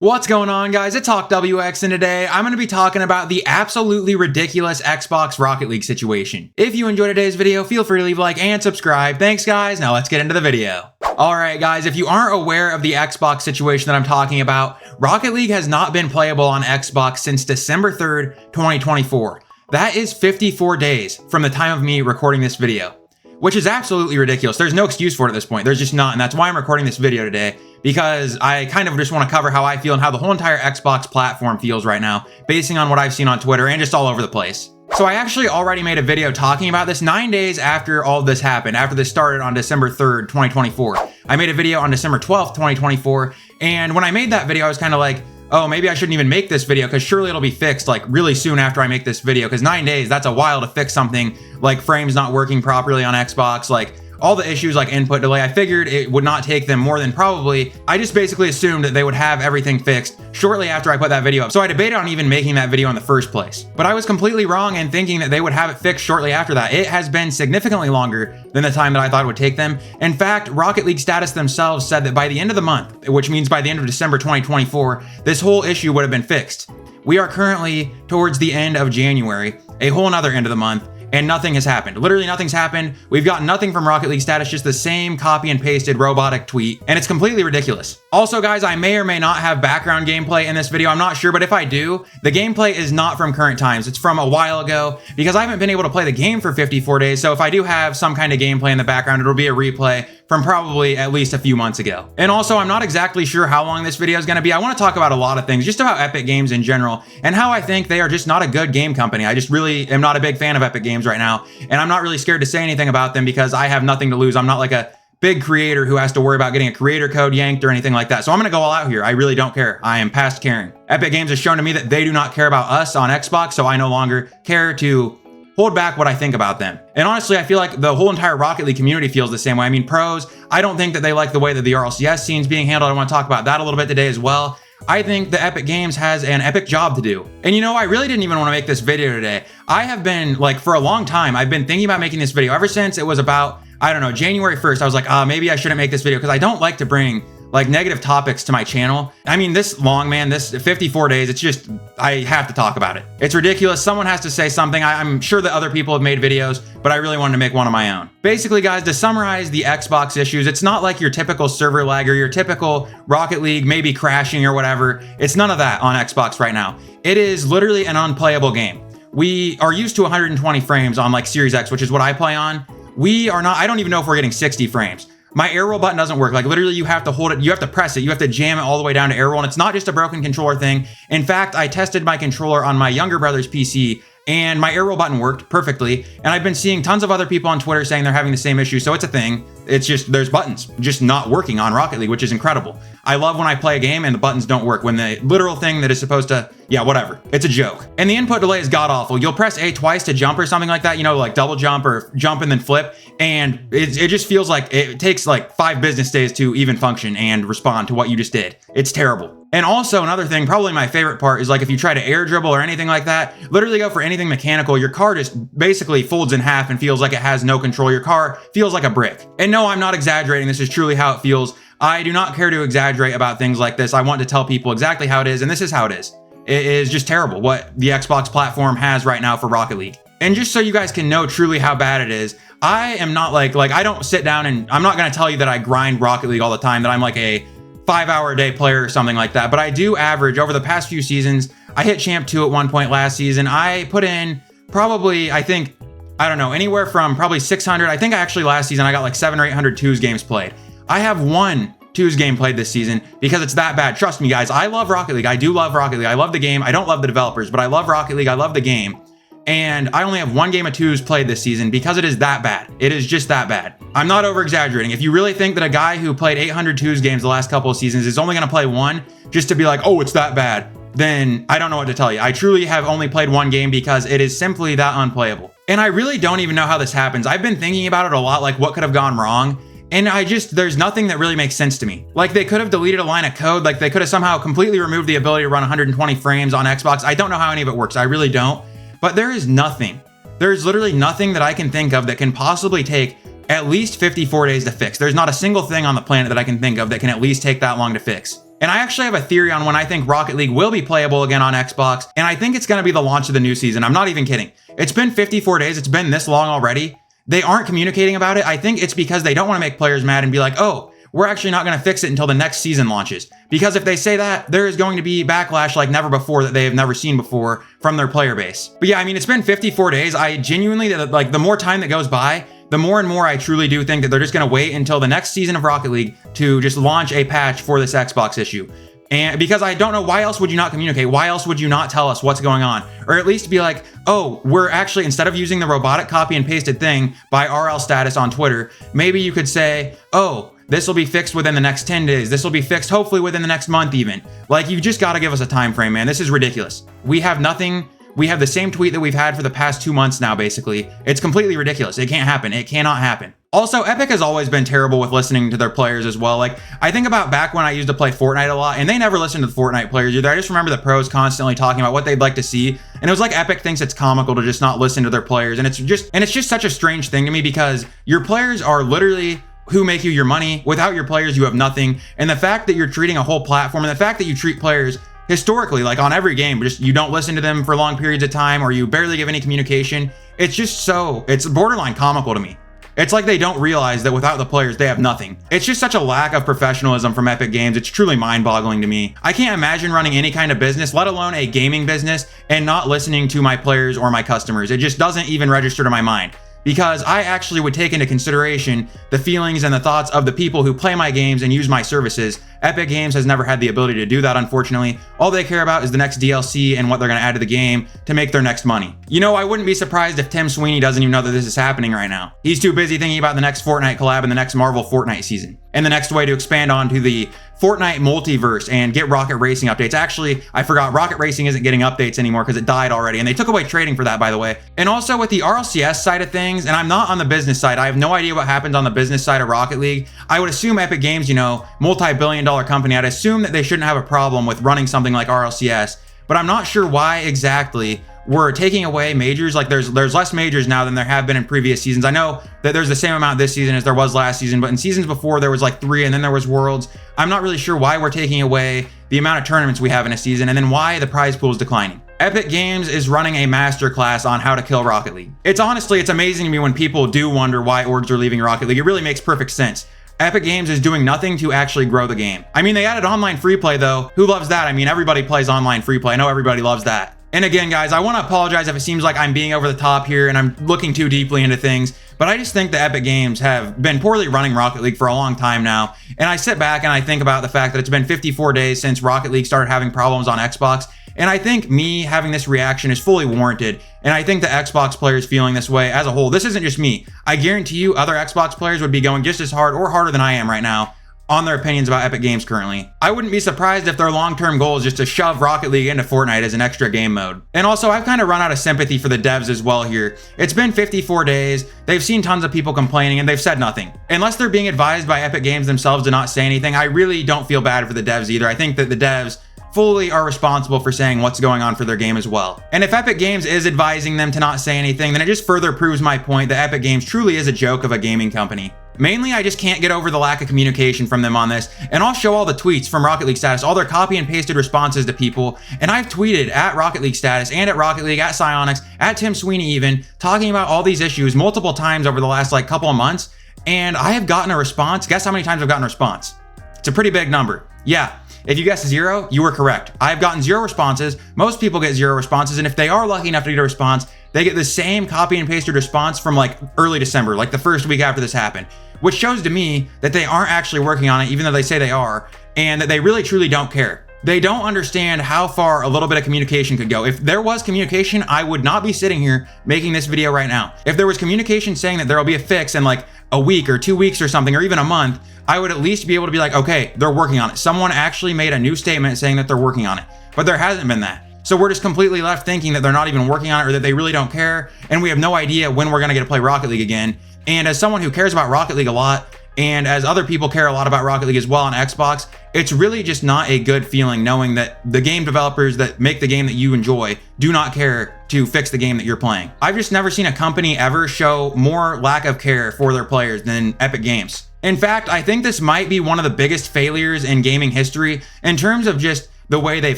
What's going on, guys? It's HawkWX, and today I'm going to be talking about the absolutely ridiculous Xbox Rocket League situation. If you enjoyed today's video, feel free to leave a like and subscribe. Thanks, guys. Now let's get into the video. Alright, guys, if you aren't aware of the Xbox situation that I'm talking about, Rocket League has not been playable on Xbox since December 3rd, 2024. That is 54 days from the time of me recording this video, which is absolutely ridiculous. There's no excuse for it at this point. There's just not, and that's why I'm recording this video today, because I kind of just want to cover how I feel and how the whole entire Xbox platform feels right now, basing on what I've seen on Twitter and just all over the place. So I actually already made a video talking about this 9 days after all of this happened, after this started on December 3rd, 2024. I made a video on December 12th, 2024, and when I made that video, I was kind of like, oh, maybe I shouldn't even make this video because surely it'll be fixed like really soon after I make this video, because 9 days, that's a while to fix something like frames not working properly on Xbox, like all the issues like input delay. I figured it would not take them more than probably, I just basically assumed that they would have everything fixed shortly after I put that video up. So I debated on even making that video in the first place. But I was completely wrong in thinking that they would have it fixed shortly after that. It has been significantly longer than the time that I thought it would take them. In fact, Rocket League status themselves said that by the end of the month, which means by the end of December 2024, this whole issue would have been fixed. We are currently towards the end of January, a whole another end of the month, and nothing has happened. Literally nothing's happened. We've got nothing from Rocket League status, just the same copy and pasted robotic tweet, and it's completely ridiculous. Also, guys, I may or may not have background gameplay in this video. I'm not sure, but if I do, the gameplay is not from current times. It's from a while ago, because I haven't been able to play the game for 54 days, so if I do have some kind of gameplay in the background, it'll be a replay from probably at least a few months ago. And also, I'm not exactly sure how long this video is going to be. I want to talk about a lot of things, just about Epic Games in general, and how I think they are just not a good game company. I just really am not a big fan of Epic Games right now, and I'm not really scared to say anything about them because I have nothing to lose. I'm not like a big creator who has to worry about getting a creator code yanked or anything like that. So I'm gonna go all out here. I really don't care. I am past caring. Epic Games has shown to me that they do not care about us on Xbox, so I no longer care to hold back what I think about them. And honestly, I feel like the whole entire Rocket League community feels the same way. I mean, pros, I don't think that they like the way that the RLCS scene's being handled. I want to talk about that a little bit today as well. I think the Epic Games has an epic job to do. And you know, I really didn't even want to make this video today. I have been, like, for a long time, I've been thinking about making this video ever since it was about, I don't know, January 1st. I was like, maybe I shouldn't make this video because I don't like to bring like negative topics to my channel. I mean, this long, man, this 54 days, it's just, I have to talk about it. It's ridiculous. Someone has to say something. I'm sure that other people have made videos, but I really wanted to make one of my own. Basically, guys, to summarize the Xbox issues, it's not like your typical server lag or your typical Rocket League maybe crashing or whatever. It's none of that on Xbox right now. It is literally an unplayable game. We are used to 120 frames on like Series X, which is what I play on. We are not, I don't even know if we're getting 60 frames. My air roll button doesn't work. Like literally you have to hold it, you have to press it, you have to jam it all the way down to air roll. And it's not just a broken controller thing. In fact, I tested my controller on my younger brother's PC and my air roll button worked perfectly. And I've been seeing tons of other people on Twitter saying they're having the same issue. So it's a thing. It's just, there's buttons just not working on Rocket League, which is incredible. I love when I play a game and the buttons don't work, when the literal thing that is supposed to, yeah, whatever. It's a joke. And the input delay is god awful. You'll press A twice to jump or something like that, you know, like double jump or jump and then flip. And it just feels like it takes like 5 business days to even function and respond to what you just did. It's terrible. And also another thing, probably my favorite part, is like if you try to air dribble or anything like that, literally go for anything mechanical, your car just basically folds in half and feels like it has no control. Your car feels like a brick. And no, I'm not exaggerating. This is truly how it feels. I do not care to exaggerate about things like this. I want to tell people exactly how it is, and this is how it is. It is just terrible what the Xbox platform has right now for Rocket League. And just so you guys can know truly how bad it is, I am not like I don't sit down and I'm not going to tell you that I grind Rocket League all the time, that I'm like a 5-hour a day player or something like that. But I do average over the past few seasons. I hit Champ 2 at one point last season. I put in probably, I think, I don't know, anywhere from probably 600. I think actually last season I got like 700 or 800 twos games played. I have one twos game played this season because it's that bad. Trust me, guys, I love Rocket League. I do love Rocket League. I love the game. I don't love the developers, but I love Rocket League. I love the game. And I only have one game of twos played this season because it is that bad. It is just that bad. I'm not over exaggerating. If you really think that a guy who played 800 twos games the last couple of seasons is only going to play one just to be like, oh, it's that bad, then I don't know what to tell you. I truly have only played one game because it is simply that unplayable. And I really don't even know how this happens. I've been thinking about it a lot, like what could have gone wrong. And there's nothing that really makes sense to me. Like they could have deleted a line of code. Like they could have somehow completely removed the ability to run 120 frames on Xbox. I don't know how any of it works. I really don't. But there is nothing. There's literally nothing that I can think of that can possibly take at least 54 days to fix. There's not a single thing on the planet that I can think of that can at least take that long to fix. And I actually have a theory on when I think Rocket League will be playable again on Xbox, and I think it's going to be the launch of the new season. I'm not even kidding. It's been 54 days. It's been this long already. They aren't communicating about it. I think it's because they don't want to make players mad and be like, oh, we're actually not going to fix it until the next season launches. Because if they say that, there is going to be backlash like never before that they have never seen before from their player base. But yeah, I mean, it's been 54 days. I genuinely, like, the more time that goes by, the more and more I truly do think that they're just going to wait until the next season of Rocket League to just launch a patch for this Xbox issue. And because I don't know, why else would you not communicate? Why else would you not tell us what's going on? Or at least be like, oh, we're actually, instead of using the robotic copy and pasted thing by RL status on Twitter, maybe you could say, oh, this will be fixed within the next 10 days. This will be fixed hopefully within the next month even. Like, you just got to give us a time frame, man. This is ridiculous. We have nothing. We have the same tweet that we've had for the past 2 months now, basically. It's completely ridiculous. It can't happen. It cannot happen. Also, Epic has always been terrible with listening to their players as well. Like, I think about back when I used to play Fortnite a lot, and they never listened to the Fortnite players either. I just remember the pros constantly talking about what they'd like to see, and it was like Epic thinks it's comical to just not listen to their players, and it's just such a strange thing to me because your players are literally who make you your money. Without your players, you have nothing. And the fact that you're treating a whole platform, and the fact that you treat players historically, like on every game, just you don't listen to them for long periods of time, or you barely give any communication, it's borderline comical to me. It's like they don't realize that without the players, they have nothing. It's just such a lack of professionalism from Epic Games. It's truly mind-boggling to me. I can't imagine running any kind of business, let alone a gaming business, and not listening to my players or my customers. It just doesn't even register to my mind. Because I actually would take into consideration the feelings and the thoughts of the people who play my games and use my services. Epic Games has never had the ability to do that, unfortunately. All they care about is the next DLC and what they're going to add to the game to make their next money. You know, I wouldn't be surprised if Tim Sweeney doesn't even know that this is happening right now. He's too busy thinking about the next Fortnite collab and the next Marvel Fortnite season, and the next way to expand onto the Fortnite multiverse and get Rocket Racing updates. Actually, I forgot, Rocket Racing isn't getting updates anymore because it died already, and they took away trading for that, by the way. And also with the RLCS side of things, and I'm not on the business side, I have no idea what happens on the business side of Rocket League. I would assume Epic Games, you know, multi-billion-dollar company, I'd assume that they shouldn't have a problem with running something like RLCS, but I'm not sure why exactly we're taking away majors. Like, there's less majors now than there have been in previous seasons. I know that there's the same amount this season as there was last season, but in seasons before there was like 3, and then there was Worlds. I'm not really sure why we're taking away the amount of tournaments we have in a season, and then why the prize pool is declining. Epic Games is running a masterclass on how to kill Rocket League. It's amazing to me when people do wonder why orgs are leaving Rocket League. It really makes perfect sense. Epic Games is doing nothing to actually grow the game. I mean, they added online free play though. Who loves that? I mean, everybody plays online free play. I know everybody loves that. And again, guys, I want to apologize if it seems like I'm being over the top here and I'm looking too deeply into things, but I just think that Epic Games have been poorly running Rocket League for a long time now. And I sit back and I think about the fact that it's been 54 days since Rocket League started having problems on Xbox. And I think me having this reaction is fully warranted. And I think the Xbox players feeling this way as a whole. This isn't just me. I guarantee you other Xbox players would be going just as hard or harder than I am right now on their opinions about Epic Games currently. I wouldn't be surprised if their long-term goal is just to shove Rocket League into Fortnite as an extra game mode. And also, I've kind of run out of sympathy for the devs as well here. It's been 54 days, they've seen tons of people complaining, and they've said nothing. Unless they're being advised by Epic Games themselves to not say anything, I really don't feel bad for the devs either. I think that the devs fully are responsible for saying what's going on for their game as well. And if Epic Games is advising them to not say anything, then it just further proves my point that Epic Games truly is a joke of a gaming company. Mainly, I just can't get over the lack of communication from them on this, and I'll show all the tweets from Rocket League Status, all their copy and pasted responses to people, and I've tweeted at Rocket League Status and at Rocket League, at Psyonix, at Tim Sweeney even, talking about all these issues multiple times over the last like couple of months, and I have gotten a response. Guess how many times I've gotten a response? It's a pretty big number. Yeah. If you guessed 0, you were correct. I've gotten 0 responses. Most people get 0 responses, and if they are lucky enough to get a response, they get the same copy and pasted response from like early December, like the first week after this happened, which shows to me that they aren't actually working on it, even though they say they are, and that they really truly don't care. They don't understand how far a little bit of communication could go. If there was communication, I would not be sitting here making this video right now. If there was communication saying that there will be a fix in like a week or 2 weeks or something, or even a month, I would at least be able to be like, okay, they're working on it. Someone actually made a new statement saying that they're working on it, but there hasn't been that. So we're just completely left thinking that they're not even working on it, or that they really don't care, and we have no idea when we're gonna get to play Rocket League again. And as someone who cares about Rocket League a lot, and as other people care a lot about Rocket League as well on Xbox, it's really just not a good feeling knowing that the game developers that make the game that you enjoy do not care to fix the game that you're playing. I've just never seen a company ever show more lack of care for their players than Epic Games. In fact, I think this might be one of the biggest failures in gaming history in terms of just the way they've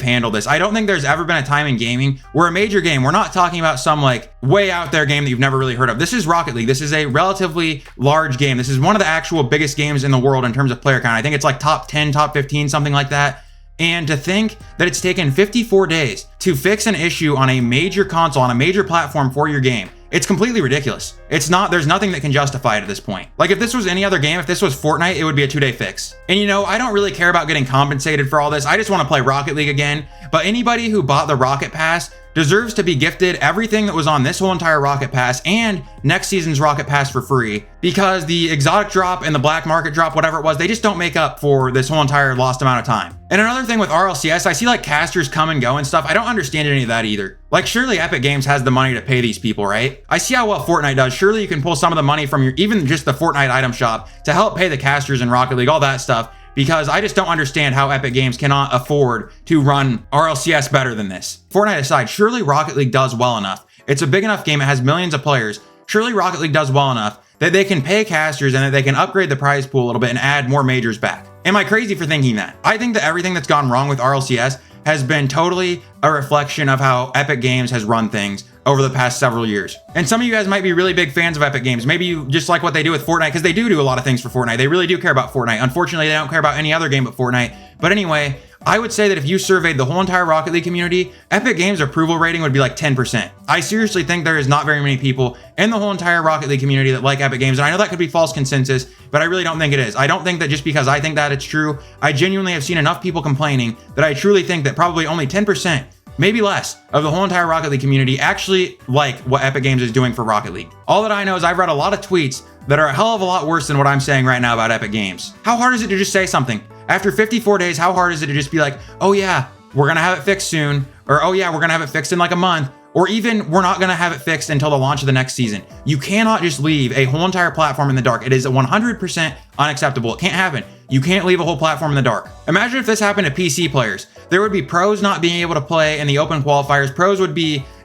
handled this. I don't think there's ever been a time in gaming where a major game, we're not talking about some like way out there game that you've never really heard of. This is Rocket League. This is a relatively large game. This is one of the actual biggest games in the world in terms of player count. I think it's like top 10, top 15, something like that. And to think that it's taken 54 days to fix an issue on a major console, on a major platform for your game, it's completely ridiculous. There's nothing that can justify it at this point. Like if this was any other game, if this was Fortnite, it would be a 2-day fix. And you know, I don't really care about getting compensated for all this. I just want to play Rocket League again. But anybody who bought the Rocket Pass deserves to be gifted everything that was on this whole entire Rocket Pass and next season's Rocket Pass for free, because the exotic drop and the black market drop, whatever it was, they just don't make up for this whole entire lost amount of time. And another thing with RLCS, I see like casters come and go and stuff. I don't understand any of that either. Like surely Epic Games has the money to pay these people, right? I see how well Fortnite does. Surely you can pull some of the money from your, even just the Fortnite item shop to help pay the casters in Rocket League, all that stuff. Because I just don't understand how Epic Games cannot afford to run RLCS better than this. Fortnite aside, surely Rocket League does well enough. It's a big enough game, it has millions of players. Surely Rocket League does well enough that they can pay casters and that they can upgrade the prize pool a little bit and add more majors back. Am I crazy for thinking that? I think that everything that's gone wrong with RLCS has been totally a reflection of how Epic Games has run things over the past several years. And some of you guys might be really big fans of Epic Games. Maybe you just like what they do with Fortnite, because they do a lot of things for Fortnite. They really do care about Fortnite. Unfortunately, they don't care about any other game but Fortnite. But anyway, I would say that if you surveyed the whole entire Rocket League community, Epic Games' approval rating would be like 10%. I seriously think there is not very many people in the whole entire Rocket League community that like Epic Games. And I know that could be false consensus, but I really don't think it is. I don't think that just because I think that it's true. I genuinely have seen enough people complaining that I truly think that probably only 10%, maybe less, of the whole entire Rocket League community actually like what Epic Games is doing for Rocket League. All that I know is I've read a lot of tweets that are a hell of a lot worse than what I'm saying right now about Epic Games. How hard is it to just say something? After 54 days, how hard is it to just be like, oh yeah, we're gonna have it fixed soon, or oh yeah, we're gonna have it fixed in like a month, or even we're not gonna have it fixed until the launch of the next season. You cannot just leave a whole entire platform in the dark. It is 100% unacceptable. It can't happen. You can't leave a whole platform in the dark. Imagine if this happened to PC players. There would be pros not being able to play in the open qualifiers.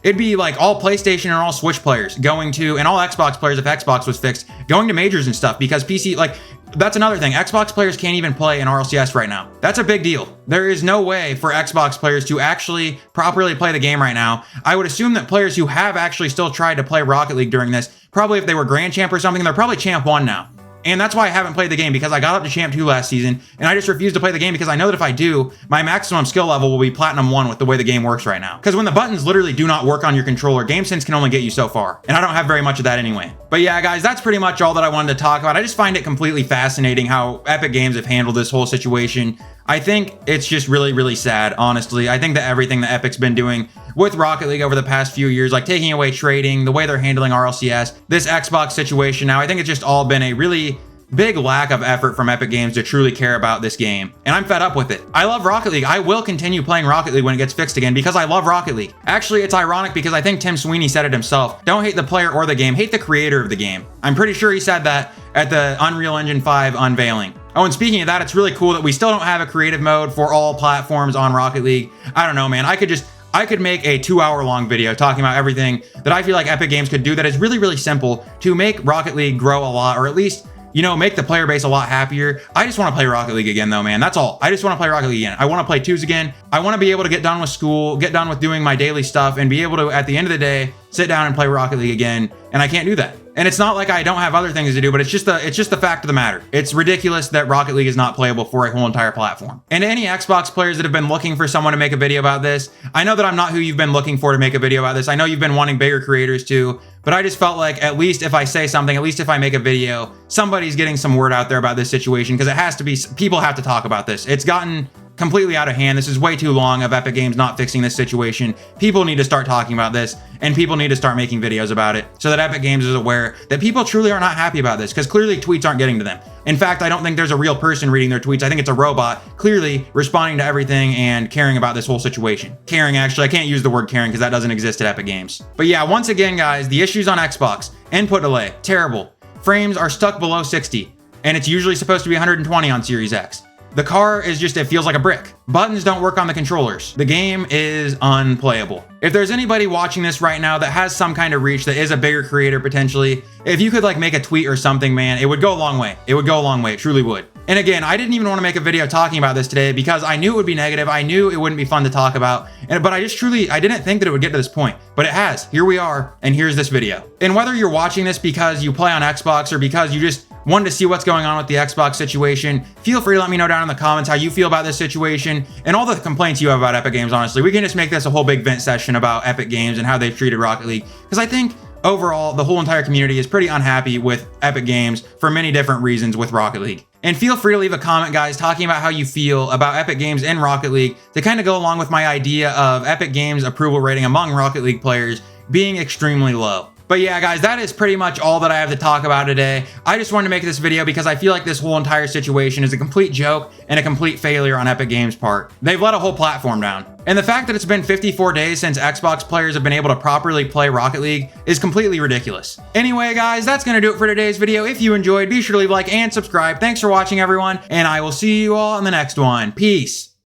It'd be like all PlayStation and all Switch players going to, and all Xbox players if Xbox was fixed, going to majors and stuff, because PC, like, that's another thing. Xbox players can't even play in RLCS right now. That's a big deal. There is no way for Xbox players to actually properly play the game right now. I would assume that players who have actually still tried to play Rocket League during this, probably if they were Grand Champ or something, they're probably Champ 1 now. And that's why I haven't played the game, because I got up to Champ 2 last season, and I just refuse to play the game because I know that if I do, my maximum skill level will be Platinum 1 with the way the game works right now. Because when the buttons literally do not work on your controller, GameSense can only get you so far. And I don't have very much of that anyway. But yeah, guys, that's pretty much all that I wanted to talk about. I just find it completely fascinating how Epic Games have handled this whole situation. I think it's just really, really sad, honestly. I think that everything that Epic's been doing with Rocket League over the past few years, like taking away trading, the way they're handling RLCS, this Xbox situation now, I think it's just all been a really big lack of effort from Epic Games to truly care about this game. And I'm fed up with it. I love Rocket League. I will continue playing Rocket League when it gets fixed again because I love Rocket League. Actually, it's ironic because I think Tim Sweeney said it himself. Don't hate the player or the game, hate the creator of the game. I'm pretty sure he said that at the Unreal Engine 5 unveiling. Oh, and speaking of that, it's really cool that we still don't have a creative mode for all platforms on Rocket League. I don't know, man. I could make a 2-hour-long video talking about everything that I feel like Epic Games could do that is really, really simple to make Rocket League grow a lot, or at least, you know, make the player base a lot happier. I just want to play Rocket League again though, man. That's all. I just want to play Rocket League again. I want to play twos again. I want to be able to get done with school, get done with doing my daily stuff, and be able to, at the end of the day, sit down and play Rocket League again. And I can't do that. And it's not like I don't have other things to do, but it's just the fact of the matter. It's ridiculous that Rocket League is not playable for a whole entire platform. And any Xbox players that have been looking for someone to make a video about this, I know that I'm not who you've been looking for to make a video about this. I know you've been wanting bigger creators too, but I just felt like at least if I say something, at least if I make a video, somebody's getting some word out there about this situation, because it has to be, people have to talk about this. It's gotten completely out of hand. This is way too long of Epic Games not fixing this situation. People need to start talking about this, and people need to start making videos about it so that Epic Games is aware that people truly are not happy about this, because clearly tweets aren't getting to them. In fact, I don't think there's a real person reading their tweets. I think it's a robot clearly responding to everything and caring about this whole situation. Caring, actually, I can't use the word caring because that doesn't exist at Epic Games. But yeah, once again, guys, the issues on Xbox, input delay, terrible. Frames are stuck below 60, and it's usually supposed to be 120 on Series X. The car is just, it feels like a brick. Buttons don't work on the controllers. The game is unplayable. If there's anybody watching this right now that has some kind of reach, that is a bigger creator potentially, if you could like make a tweet or something, man, it would go a long way. It would go a long way, it truly would. And again, I didn't even want to make a video talking about this today because I knew it would be negative. I knew it wouldn't be fun to talk about. But I didn't think that it would get to this point. But it has. Here we are, and here's this video. And whether you're watching this because you play on Xbox or because you just wanted to see what's going on with the Xbox situation, feel free to let me know down in the comments how you feel about this situation and all the complaints you have about Epic Games, honestly. We can just make this a whole big vent session about Epic Games and how they've treated Rocket League. Because I think overall, the whole entire community is pretty unhappy with Epic Games for many different reasons with Rocket League. And feel free to leave a comment, guys, talking about how you feel about Epic Games and Rocket League to kind of go along with my idea of Epic Games' approval rating among Rocket League players being extremely low. But yeah, guys, that is pretty much all that I have to talk about today. I just wanted to make this video because I feel like this whole entire situation is a complete joke and a complete failure on Epic Games' part. They've let a whole platform down. And the fact that it's been 54 days since Xbox players have been able to properly play Rocket League is completely ridiculous. Anyway, guys, that's going to do it for today's video. If you enjoyed, be sure to leave a like and subscribe. Thanks for watching, everyone, and I will see you all in the next one. Peace.